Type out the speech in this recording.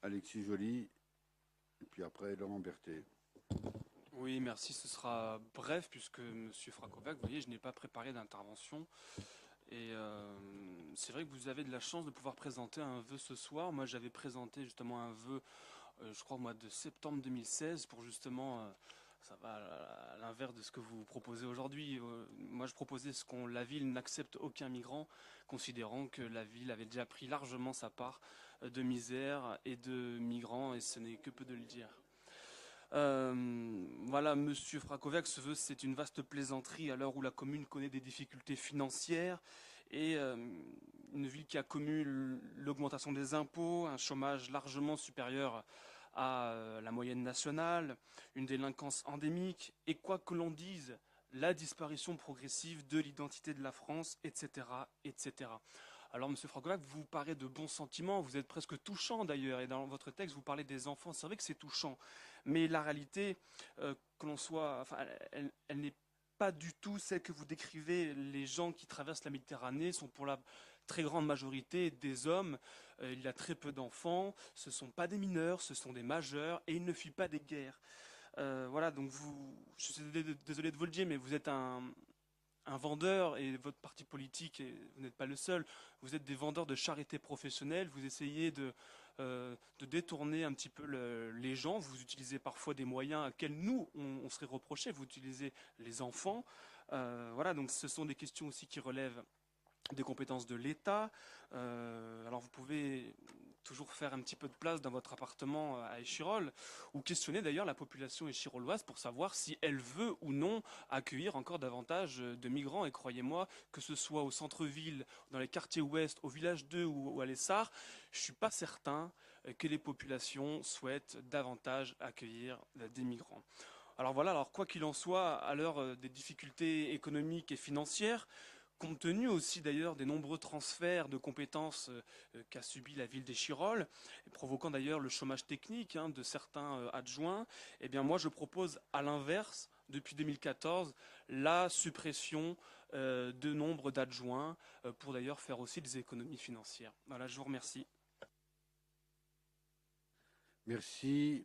Alexis Joly, et puis après Laurent Berthet. Oui, merci. Ce sera bref puisque Monsieur Frakovac, vous voyez, je n'ai pas préparé d'intervention. Et c'est vrai que vous avez de la chance de pouvoir présenter un vœu ce soir. Moi, j'avais présenté justement un vœu, je crois au mois de septembre 2016, pour justement, ça va à l'inverse de ce que vous proposez aujourd'hui. Moi, je proposais la ville n'accepte aucun migrant, considérant que la ville avait déjà pris largement sa part de misère et de migrants, et ce n'est que peu de le dire. Voilà, Monsieur Frakoviak, ce vœu, c'est une vaste plaisanterie à l'heure où la commune connaît des difficultés financières et une ville qui a connu l'augmentation des impôts, un chômage largement supérieur à la moyenne nationale, une délinquance endémique et quoi que l'on dise, la disparition progressive de l'identité de la France, etc., etc. Alors, Monsieur Fragovac, vous parlez de bons sentiments, vous êtes presque touchant d'ailleurs, et dans votre texte, vous parlez des enfants. C'est vrai que c'est touchant, mais la réalité, que l'on soit, enfin, elle n'est pas du tout celle que vous décrivez. Les gens qui traversent la Méditerranée sont pour la très grande majorité des hommes. Il y a très peu d'enfants. Ce ne sont pas des mineurs, ce sont des majeurs, et ils ne fuient pas des guerres. Voilà, donc je suis désolé de vous le dire, mais vous êtes un vendeur et votre parti politique, et vous n'êtes pas le seul, vous êtes des vendeurs de charité professionnelle, vous essayez de détourner un petit peu les gens, vous utilisez parfois des moyens auxquels nous, on serait reprochés, vous utilisez les enfants. Voilà, donc ce sont des questions aussi qui relèvent des compétences de l'État. Alors vous pouvez toujours faire un petit peu de place dans votre appartement à Échirol, ou questionner d'ailleurs la population échiroloise pour savoir si elle veut ou non accueillir encore davantage de migrants. Et croyez-moi, que ce soit au centre-ville, dans les quartiers ouest, au village 2 ou à l'Essar, je ne suis pas certain que les populations souhaitent davantage accueillir des migrants. Alors voilà, alors quoi qu'il en soit, à l'heure des difficultés économiques et financières, compte tenu aussi d'ailleurs des nombreux transferts de compétences qu'a subi la ville d'Échirol, provoquant d'ailleurs le chômage technique de certains adjoints, eh bien moi je propose à l'inverse, depuis 2014, la suppression de nombre d'adjoints pour d'ailleurs faire aussi des économies financières. Voilà, je vous remercie. Merci.